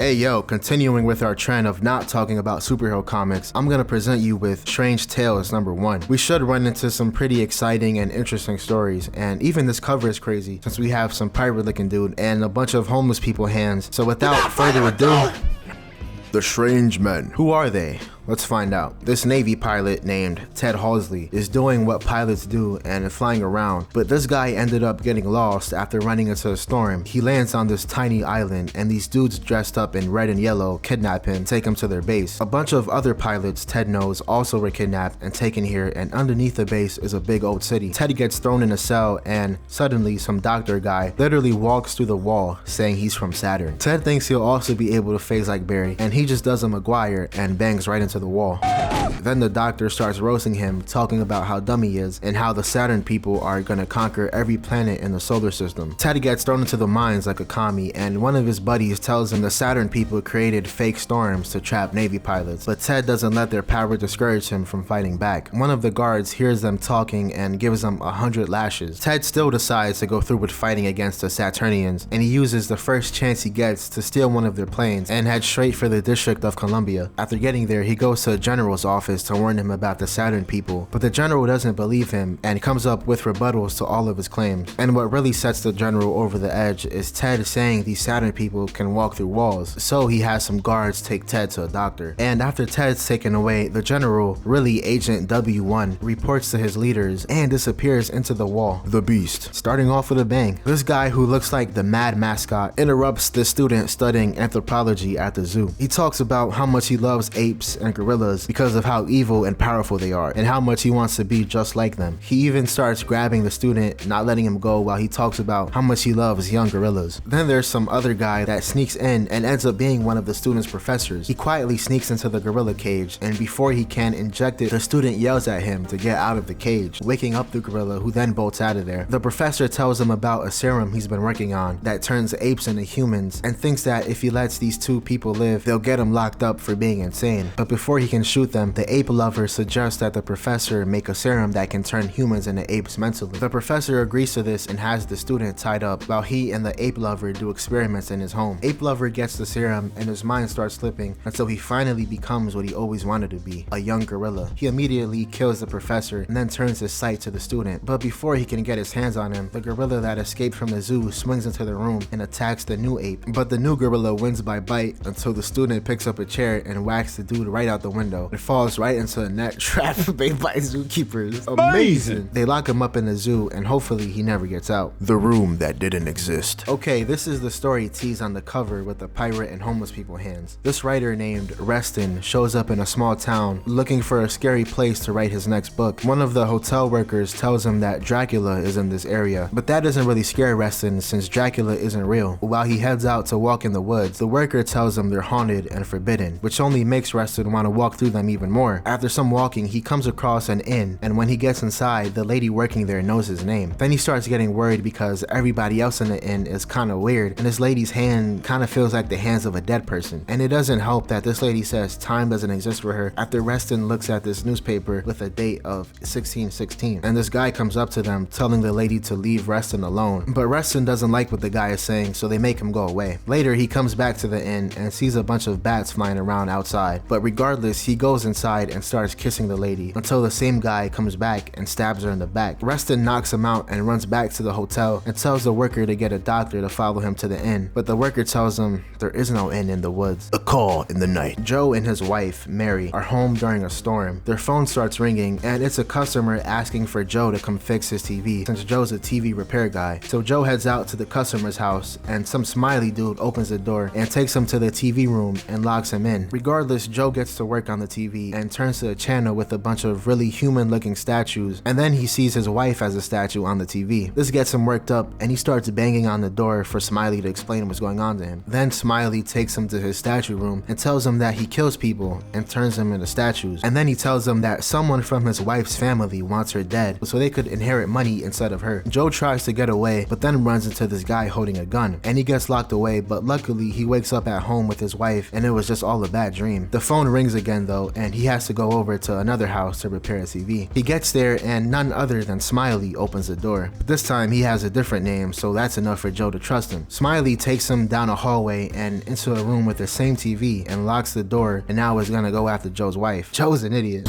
Hey yo, continuing with our trend of not talking about superhero comics, I'm gonna present you with Strange Tales #1. We should run into some pretty exciting and interesting stories, and even this cover is crazy since we have some pirate looking dude and a bunch of homeless people hands. So without further ado, the Strange Men. Who are they? Let's find out. This Navy pilot named Ted Halsey is doing what pilots do and flying around, but this guy ended up getting lost after running into a storm. He lands on this tiny island and these dudes dressed up in red and yellow kidnap him, take him to their base. A bunch of other pilots Ted knows also were kidnapped and taken here, and underneath the base is a big old city. Ted gets thrown in a cell and suddenly some doctor guy literally walks through the wall saying he's from Saturn. Ted thinks he'll also be able to phase like Barry, and he just does a Maguire and bangs right into the wall. Then the doctor starts roasting him, talking about how dumb he is and how the Saturn people are gonna conquer every planet in the solar system. Ted gets thrown into the mines like a commie, and one of his buddies tells him the Saturn people created fake storms to trap Navy pilots, but Ted doesn't let their power discourage him from fighting back. One of the guards hears them talking and gives them 100 lashes. Ted still decides to go through with fighting against the Saturnians, and he uses the first chance he gets to steal one of their planes and head straight for the District of Columbia. After getting there, he goes to a general's office to warn him about the Saturn people, but the general doesn't believe him and comes up with rebuttals to all of his claims. And what really sets the general over the edge is Ted saying these Saturn people can walk through walls, so he has some guards take Ted to a doctor. And after Ted's taken away, the general, really Agent W1, reports to his leaders and disappears into the wall. The Beast. Starting off with a bang, this guy who looks like the mad mascot interrupts the student studying anthropology at the zoo. He talks about how much he loves apes and gorillas because of how evil and powerful they are, and how much he wants to be just like them. He even starts grabbing the student, not letting him go, while he talks about how much he loves young gorillas. Then there's some other guy that sneaks in and ends up being one of the student's professors. He quietly sneaks into the gorilla cage, and before he can inject it, the student yells at him to get out of the cage, waking up the gorilla, who then bolts out of there. The professor tells him about a serum he's been working on that turns apes into humans, and thinks that if he lets these two people live, they'll get him locked up for being insane. But before he can shoot them, the ape lover suggests that the professor make a serum that can turn humans into apes mentally. The professor agrees to this and has the student tied up while he and the ape lover do experiments in his home. Ape lover gets the serum and his mind starts slipping until he finally becomes what he always wanted to be, a young gorilla. He immediately kills the professor and then turns his sight to the student. But before he can get his hands on him, the gorilla that escaped from the zoo swings into the room and attacks the new ape. But the new gorilla wins by bite until the student picks up a chair and whacks the dude right out the window. It falls right into a net trap made by zookeepers. Amazing! They lock him up in the zoo and hopefully he never gets out. The room that didn't exist. Okay, this is the story teased on the cover with the pirate and homeless people hands. This writer named Reston shows up in a small town looking for a scary place to write his next book. One of the hotel workers tells him that Dracula is in this area, but that doesn't really scare Reston since Dracula isn't real. While he heads out to walk in the woods, the worker tells him they're haunted and forbidden, which only makes Reston want to walk through them even more. After some walking, he comes across an inn, and when he gets inside, the lady working there knows his name. Then he starts getting worried because everybody else in the inn is kinda weird, and this lady's hand kinda feels like the hands of a dead person. And it doesn't help that this lady says time doesn't exist for her after Reston looks at this newspaper with a date of 1616. And this guy comes up to them telling the lady to leave Reston alone. But Reston doesn't like what the guy is saying, so they make him go away. Later, he comes back to the inn and sees a bunch of bats flying around outside. But regardless, he goes inside and starts kissing the lady until the same guy comes back and stabs her in the back. Reston knocks him out and runs back to the hotel and tells the worker to get a doctor to follow him to the inn. But the worker tells him there is no inn in the woods. A call in the night. Joe and his wife, Mary, are home during a storm. Their phone starts ringing and it's a customer asking for Joe to come fix his TV since Joe's a TV repair guy. So Joe heads out to the customer's house and some smiley dude opens the door and takes him to the TV room and locks him in. Regardless, Joe gets to work on the TV and turns to a channel with a bunch of really human looking statues, and then he sees his wife as a statue on the TV. This gets him worked up and he starts banging on the door for Smiley to explain what's going on to him. Then Smiley takes him to his statue room and tells him that he kills people and turns them into statues. And then he tells him that someone from his wife's family wants her dead so they could inherit money instead of her. Joe tries to get away but then runs into this guy holding a gun and he gets locked away, but luckily he wakes up at home with his wife and it was just all a bad dream. The phone rings again though and he has to go over to another house to repair a TV. He gets there and none other than Smiley opens the door. But this time he has a different name, so that's enough for Joe to trust him. Smiley takes him down a hallway and into a room with the same TV and locks the door, and now is gonna go after Joe's wife. Joe's an idiot.